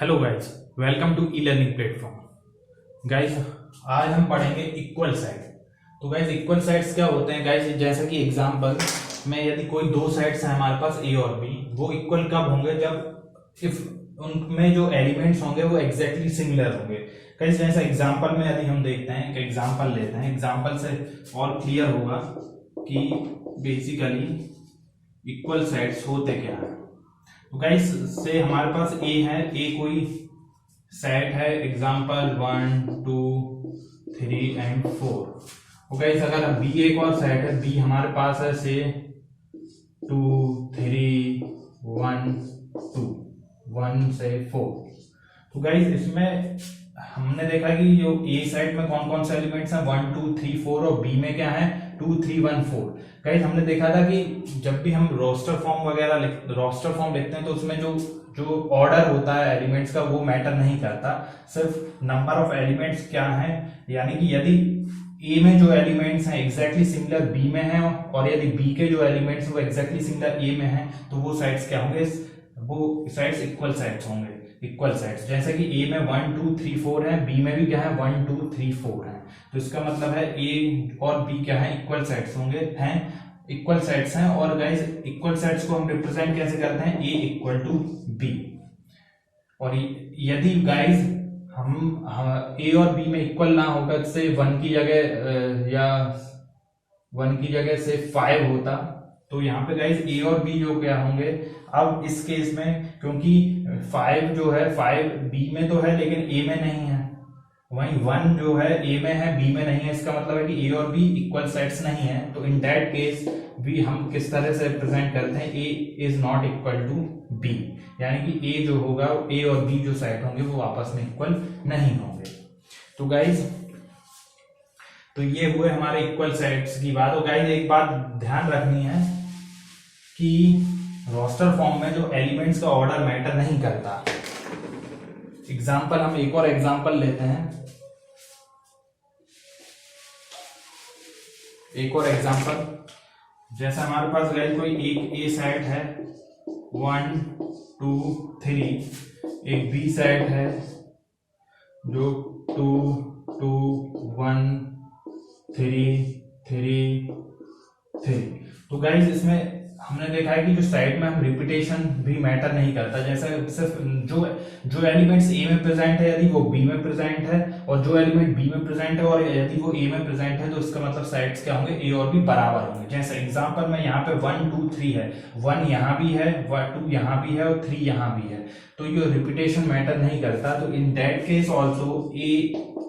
Hello guys, welcome to e learning platform. Guys, आज हम पढ़ेंगे इक्वल साइड। तो गाइस, इक्वल साइड्स क्या होते हैं गाइस? जैसा कि एग्जांपल में यदि कोई दो साइड्स हैं हमारे पास ए और बी, वो इक्वल कब होंगे? जब इफ उनमें जो एलिमेंट्स होंगे वो एग्जैक्टली सिमिलर होंगे। गाइस, जैसा एग्जांपल में यदि हम देखते हैं, एक एग्जांपल लेते हैं, एग्जांपल से और क्लियर होगा कि बेसिकली इक्वल साइड्स होते क्या है। तो गाइस, से हमारे पास ए है, ए कोई सेट है, एग्जांपल 1 2 3 और 4। तो गाइस, अगर बी एक और सेट है, बी हमारे पास है से 2 3 1 2 1 से 4। तो गाइस, इसमें हमने देखा कि जो ए साइड में कौन कौन से एलिमेंट्स हैं, 1 2 3 4, और बी में क्या है, 2 3 1 4। गाइस, हमने देखा था कि जब भी हम रोस्टर फॉर्म लिखते हैं तो उसमें जो जो ऑर्डर होता है एलिमेंट्स का वो मैटर नहीं करता, सिर्फ नंबर ऑफ एलिमेंट्स क्या है। यानी कि यदि ए में जो एलिमेंट्स हैं एग्जैक्टली सिमिलर बी में हैं, और यदि बी के जो एलिमेंट्स वो एग्जैक्टली सिमिलर ए में हैं, तो वो साइड्स क्या होंगे? वो साइड्स इक्वल साइड्स होंगे। इक्वल साइड्स जैसे कि ए में 1 2 3 4 है, बी में भी क्या है, 1 2 3 4 है। तो इसका मतलब है ए और बी क्या है, इक्वल साइड्स होंगे, हैं इक्वल साइड्स हैं। और गाइस, इक्वल साइड्स को हम रिप्रेजेंट कैसे करते हैं? ए इक्वल टू बी। और यदि गाइस हम ए और बी में इक्वल ना होकर से 1 की जगह या 1 की जगह से 5 होता, तो यहाँ पे गाइस ए और बी जो क्या होंगे? अब इस केस में क्योंकि 5 जो है, 5 बी में तो है लेकिन ए में नहीं है, वहीं 1 जो है ए में है बी में नहीं है, इसका मतलब है कि ए और बी इक्वल सेट्स नहीं है। तो इन दैट केस भी हम किस तरह से रिप्रेजेंट करते हैं? A is not equal to B, यानी कि ए जो होगा, ए और बी जो सेट होंगे वो आपस में इक्वल नहीं होंगे। तो गाइज, तो ये हुए हमारे इक्वल सेट्स की बात। और गाइज, एक बात ध्यान रखनी है कि रोस्टर फॉर्म में जो एलिमेंट्स का ऑर्डर मैटर नहीं करता। एग्जाम्पल, हम एक और एग्जाम्पल लेते हैं, एक और एग्जाम्पल। जैसे हमारे पास गाइस कोई एक ए सेट है 1 2 3, एक बी सेट है जो 2 2 1 3 3 3। तो गाइस, इसमें हमने देखा है कि जो साइड में हम रिपीटेशन भी मैटर नहीं करता। जैसे सिर्फ जो जो एलिमेंट्स ए में प्रेजेंट है यदि वो बी में प्रेजेंट है, और जो एलिमेंट बी में प्रेजेंट है और यदि वो ए में प्रेजेंट है, तो इसका मतलब साइड्स क्या होंगे? ए और बी बराबर होंगे। जैसे एग्जांपल में यहाँ पे 1 2 3 है, 1 यहाँ भी है, 2 यहाँ भी है और 3 यहाँ भी है, तो ये रिपीटेशन मैटर नहीं करता। तो in that case also A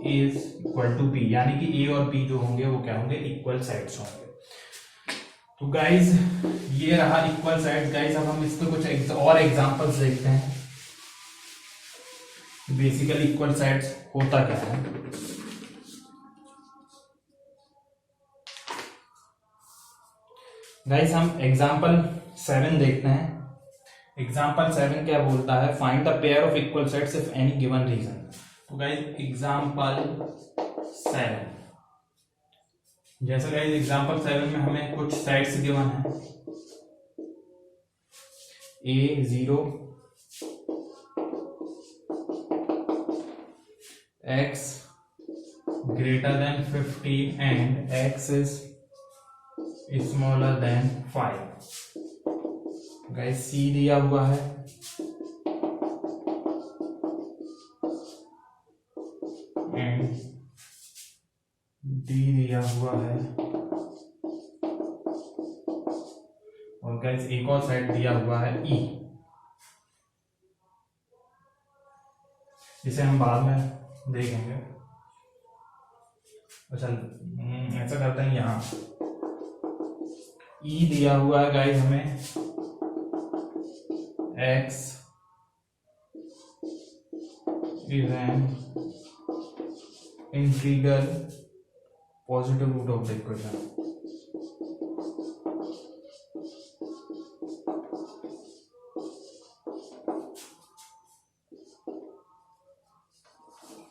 is equal to B, यानी कि ए और बी जो होंगे वो क्या होंगे? इक्वल साइड्स होंगे। तो गाइज, ये रहा इक्वल साइड्स। गाइज, अब हम इसके कुछ और एग्जांपल्स देखते हैं, बेसिकली इक्वल साइड्स होता क्या है। गाइज, हम एग्जांपल 7 देखते हैं। एग्जांपल 7 क्या बोलता है? Find the pair of equal sides if any given reason. तो गाइज, एग्जांपल 7, जैसे गाइस एग्जांपल 7 में हमें कुछ साइड्स गिवन है, a 0 x greater than 15 and x is smaller than 5। Guys, c दिया हुआ है, एंड d दिया हुआ है, और गाइस एक और साइड दिया हुआ है E, जिसे हम बाद में देखेंगे। अच्छा, ऐसा करते हैं, यहाँ E दिया हुआ है गाइस हमें, x is an integral positive root of the equation।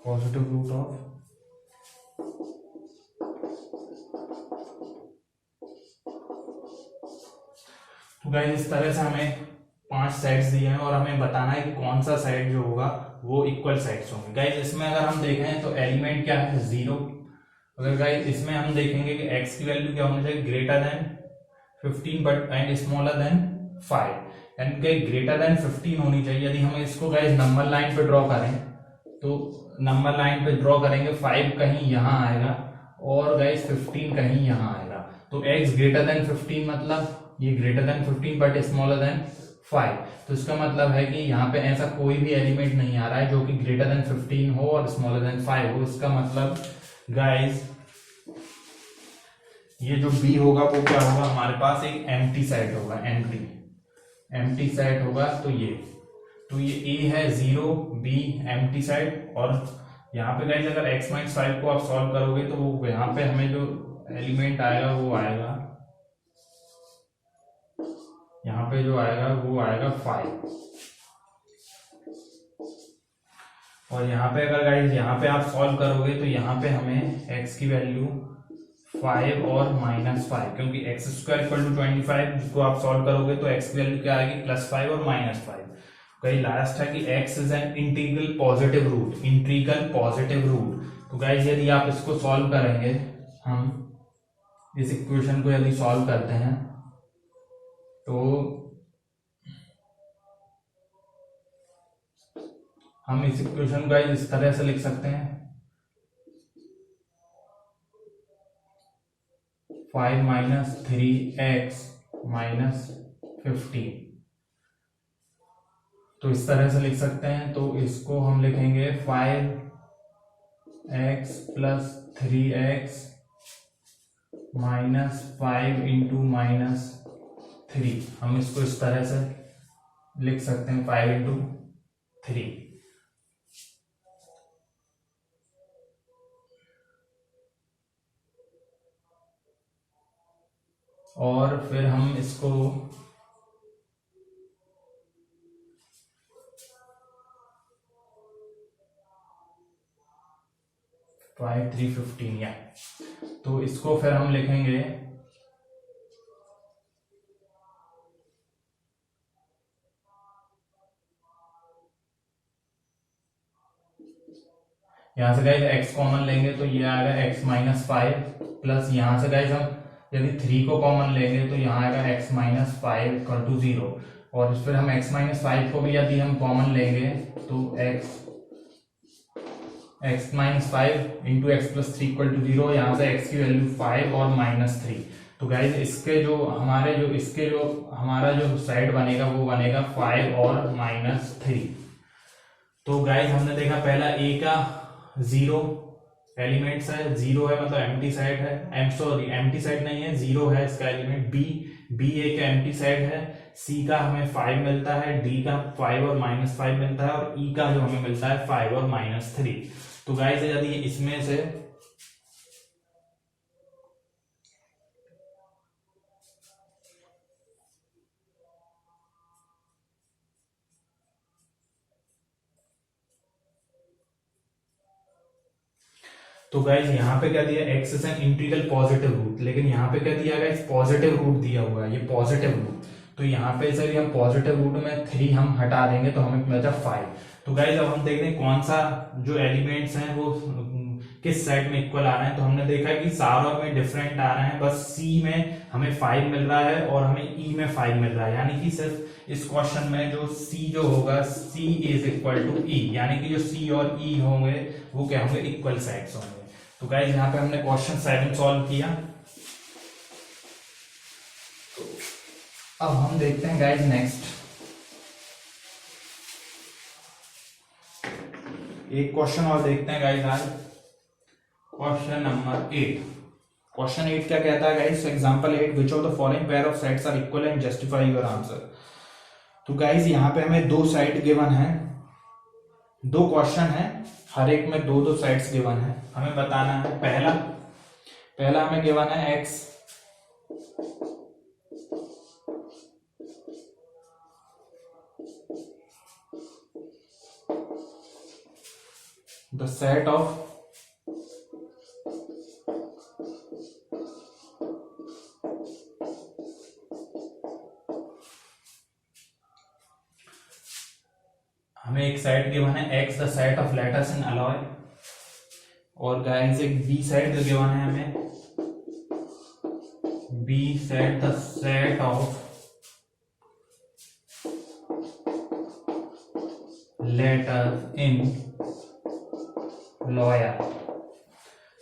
Positive root of, तो गाइस इस तरह से हमें 5 साइड्स दिए हैं और हमें बताना है कि कौन सा साइड जो होगा वो इक्वल साइड्स होंगे। गाइस इसमें अगर हम देखें तो एलिमेंट क्या है 0। अगर गाइस इसमें हम देखेंगे कि x की वैल्यू क्या होनी चाहिए greater than 15 but and smaller than 5 and greater than 15 होनी चाहिए। यदि हम इसको गाइस नंबर लाइन पे ड्रॉ करें तो नंबर लाइन पे ड्रॉ करेंगे 5 कहीं यहाँ आएगा और गाइस 15 कहीं यहाँ आएगा। तो x ग्रेटर देन 15 मतलब ये greater than 15 but smaller than 5। तो इसका मतलब है कि यहाँ पे ऐसा कोई भी एलिमेंट नहीं आ रहा है जो कि ग्रेटर देन 15 हो और स्मॉलर देन 5 हो। इसका मतलब गाइस ये जो b होगा वो क्या होगा, हमारे पास एक एम्प्टी सेट होगा, एम्प्टी सेट होगा। तो ये a है 0, b एम्प्टी सेट। और यहाँ पे गाइस अगर x माइनस 5 को आप सॉल्व करोगे तो वो यहाँ पे हमें जो एलिमेंट आएगा वो आएगा, यहाँ पे जो आएगा वो आएगा 5। और यहाँ पे अगर गाइस यहाँ पे आप सॉल्व करोगे तो यहाँ पे हमें x की वैल्यू 5 और -5, क्योंकि x स्क्वायर इक्वल टू 25 जिसको आप सॉल्व करोगे तो x की वैल्यू क्या आएगी +5 और -5। कहीं लास्ट है कि x is an integral positive root. तो गाइस यदि आप इसको सॉल्व करेंगे, हम इस इक्वेशन को यदि सॉल्व करते हैं तो हम इस इक्वेशन को इस तरह से लिख सकते हैं 5 - 3x - 15। तो इस तरह से लिख सकते हैं। तो इसको हम लिखेंगे 5x + 3x -5 × -3। हम इसको इस तरह से लिख सकते हैं 5 × 3। और फिर हम इसको फाइव 315 या तो इसको फिर हम लिखेंगे यहां से गाइस x कॉमन लेंगे तो ये आएगा x - 5 प्लस यहां से गाइस हम यदि 3 को कॉमन लेंगे तो यहाँ आएगा x - 5 = 0। और फिर हम x - 5 को भी यदि हम कॉमन लेंगे तो x - 5 × x + 3 = 0। यहाँ से x की वैल्यू 5 और -3। तो गाइस इसके जो हमारा जो साइड बनेगा वो बनेगा 5 और -3। तो गाइस हमने देखा पहला a का 0 एलिमेंट्स है, 0 है मतलब एम्प्टी साइड है, एम्प्टी साइड नहीं है 0 है इसका एलिमेंट। b एक एम्प्टी साइड है। c का हमें 5 मिलता है, d का 5 और -5 मिलता है और e का जो हमें मिलता है 5 और -3। तो गाइस यदि इसमें से तो गाइज यहाँ पे क्या दिया x is an integral positive root, लेकिन यहाँ पे क्या दिया गाइज पॉजिटिव रूट दिया हुआ है, ये पॉजिटिव रूट। तो यहाँ पे सर हम पॉजिटिव रूट में 3 हम हटा देंगे तो हमें मिलता है 5। तो गाइज अब हम देखते हैं कौन सा जो एलिमेंट्स हैं वो किस साइड में इक्वल आ रहे हैं। तो हमने देखा कि सारों में डिफरेंट आ रहे हैं, बस c में हमें 5 मिल रहा है और हमें e में 5 मिल रहा है। यानी कि सिर्फ इस क्वेश्चन में जो c जो होगा c = e, यानी कि जो c और e होंगे वो क्या होंगे इक्वल साइड्स होंगे। तो गाइज यहाँ पे हमने क्वेश्चन 7 सॉल्व किया। तो अब हम देखते हैं गाइज नेक्स्ट एक क्वेश्चन और देखते हैं गाइज आज, क्वेश्चन नंबर 8। क्वेश्चन 8 क्या कहता है guys, example 8 which of the following pair of sides are equal and justify your answer. तो गाइज यहाँ पे हमें 2 साइड गिवन है, 2 क्वेश्चन है, हर एक में 2 साइड्स गिवन है। हमें बताना है पहला हमें गिवन है x the set of side given है x the set of letters in alloy, और गाइस एक b साइड गिवन है हमें b set the set of letters in lawyer.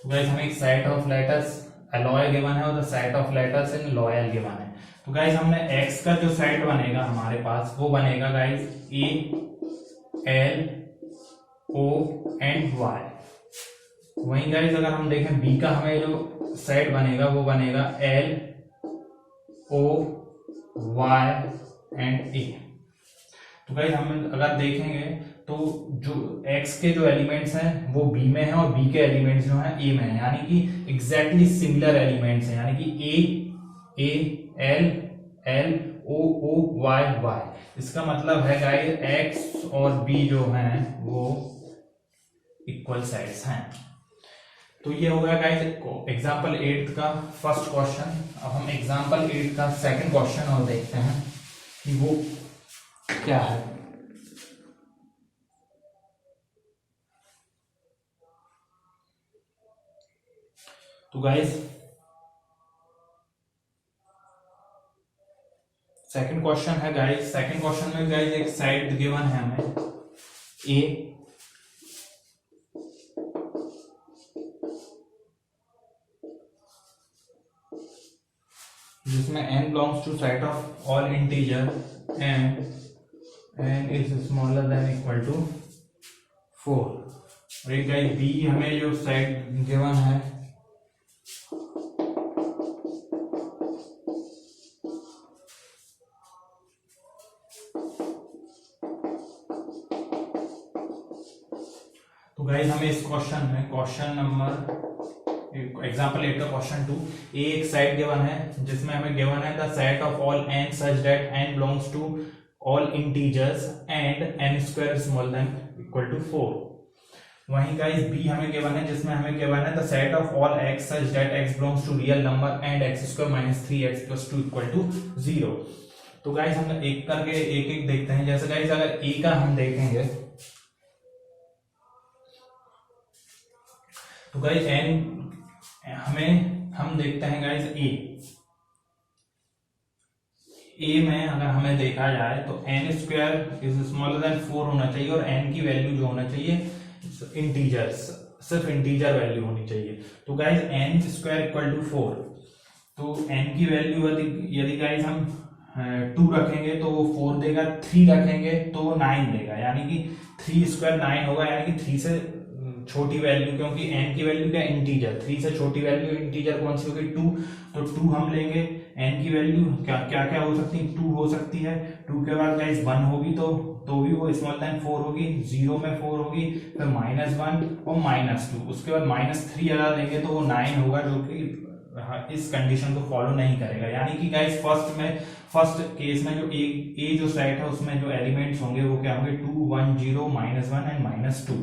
तो गाइस हमें एक set of letters alloy given है और the set of letters in loyal given है। तो गाइस हमने x का जो सेट बनेगा हमारे पास वो बनेगा guys a l o and y। वहीं गाइस अगर हम देखें b का हमें जो सेट बनेगा वो बनेगा l o y and a। तो गाइस हम अगर देखेंगे तो जो x के जो एलिमेंट्स हैं वो b में है और b के एलिमेंट्स जो हैं a में है, यानी कि एग्जैक्टली सिमिलर एलिमेंट्स हैं, यानी कि a l l o o y y। इसका मतलब है गाइस x और b जो हैं वो इक्वल सेट्स हैं। तो ये हो गया गाइस एग्जांपल 8 का फर्स्ट क्वेश्चन। अब हम एग्जांपल 8 का सेकंड क्वेश्चन और देखते हैं कि वो क्या है। तो गाइस सेकंड क्वेश्चन है गाइस, सेकंड क्वेश्चन में गाइस एक साइड गिवन है हमें a, जिसमें n belongs to set of all integer and n is smaller than equal to 4। और एक गाइस b हमें जो साइड गिवन है तो गाइस हमें इस क्वेश्चन में क्वेश्चन नंबर एग्जांपल 8 का क्वेश्चन 2 ए एक सेट गिवन है जिसमें हमें गिवन है the set of all n such that n belongs to all integers and n square smaller than equal to 4। वहीं गाइस b हमें गिवन है जिसमें हमें गिवन है the set of all x such that x belongs to real number and x square minus 3x plus 2 equal to 0। तो guys हम एक करके एक एक देखते हैं। जैसे गाइस अगर a का हम देखेंगे तो गाइस हम देखते हैं गाइस a में अगर हमें देखा जाए तो n square is smaller than 4 होना चाहिए और n की वैल्यू जो होना चाहिए इंटीजर्स, सिर्फ इंटीजर वैल्यू होनी चाहिए। तो guys n square equal to 4, तो n की वैल्यू यदि गाइस हम 2 रखेंगे तो वो 4 देगा, 3 रखेंगे तो वो 9 देगा, यानी कि 3 स्क्वायर 9 होगा, यानी कि 3 से छोटी वैल्यू, क्योंकि n की वैल्यू क्या इंटीजर, 3 से छोटी वैल्यू इंटीजर कौन सी होगी 2, तो 2 हम लेंगे। n की वैल्यू क्या क्या क्या हो सकती है 2 हो सकती है, 2 के बाद गाइस 1 होगी तो भी वो स्मॉलर देन 4 होगी, 0 में 4 होगी, फिर -1 और -2, उसके बाद -3 अगर लेंगे तो वो 9 होगा, जो कि इस कंडीशन को फॉलो नहीं करेगा। यानी कि गाइस फर्स्ट केस में जो ए जो सेट है उसमें जो एलिमेंट्स होंगे वो क्या होंगे 2 1 0 -1 एंड -2।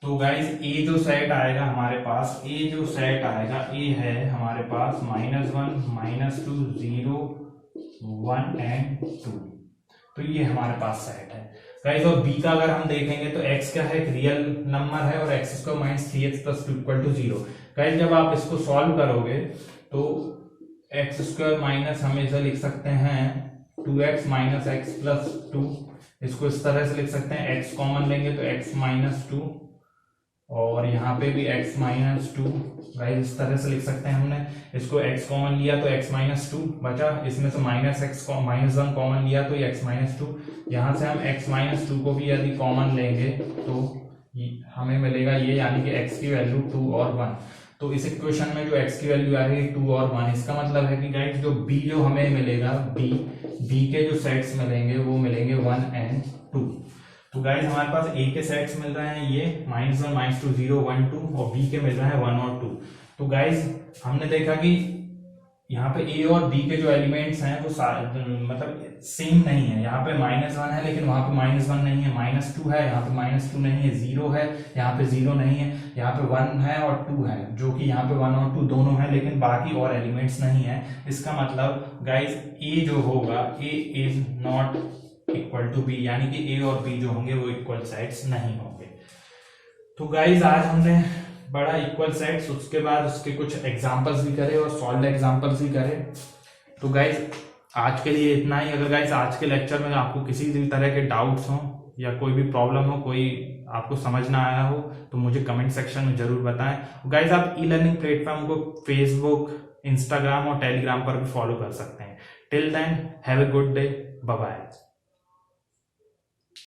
तो गाइस ए जो सेट आएगा हमारे पास, ए जो सेट आएगा ए है हमारे पास -1 -2 0 1 एंड 2। तो ये हमारे पास सेट है गाइस। और बी का अगर हम देखेंगे तो x क्या है, एक रियल नंबर है और x square minus 3x plus 2 equal to 0। Guys जब आप इसको सॉल्व करोगे तो x स्क्वायर माइनस हम इसे लिख सकते हैं 2x माइनस x प्लस 2, इसको इस तरह से लिख सकते हैं, x कॉमन लेंगे तो x माइनस 2 और यहाँ पे भी x माइनस 2, गाइस इस तरह से लिख सकते हैं। हमने इसको x कॉमन लिया तो x माइनस 2 बचा, इसमें से -1 कॉमन लिया तो ये x माइनस 2, यहाँ से हम x माइनस 2 को भी यदि कॉमन लेंगे तो हमें मिलेगा ये, यानी कि x की वैल्यू 2 और 1। तो इस इक्वेशन में जो x की वैल्यू आ रही है 2 और 1, इसका मतलब है कि गाइस जो b जो हमें मिलेगा b के जो सेट्स मिलेंगे वो मिलेंगे 1 एंड 2। तो गाइस हमारे पास a के सेट्स मिल रहे हैं ये -1 -2 0 1 2 और b के मिल रहे हैं 1 और 2। तो गाइस हमने देखा कि यहाँ पे a और b के जो एलिमेंट्स हैं वो मतलब सेम नहीं है। यहाँ पे -1 है लेकिन वहां पे -1 नहीं है, -2 है यहाँ पे -2 नहीं है, 0 है यहाँ पे 0 नहीं है, यहाँ पे 1 है और 2 है, जो कि यहाँ पे 1 और 2 दोनों है लेकिन बाकी और एलिमेंट्स नहीं है। इसका मतलब गाइस a जो होगा a is not equal to B, यानी कि ए और बी जो होंगे वो इक्वल साइड्स नहीं होंगे। तो गाइज आज हमने बड़ा इक्वल साइड्स, उसके बाद उसके कुछ एग्जांपल्स भी करे और सॉल्व एग्जांपल्स भी करे। तो गाइज आज के लिए इतना ही। अगर गाइज आज के लेक्चर में आपको किसी भी तरह के डाउट्स हो या कोई भी प्रॉब्लम हो, कोई आपको समझ ना आया हो, तो मुझे कमेंट सेक्शन में जरूर बताएं। गाइज आप ई लर्निंग प्लेटफॉर्म को फेसबुक, इंस्टाग्राम और टेलीग्राम पर भी फॉलो कर सकते हैं। Till then have a good day, bye bye.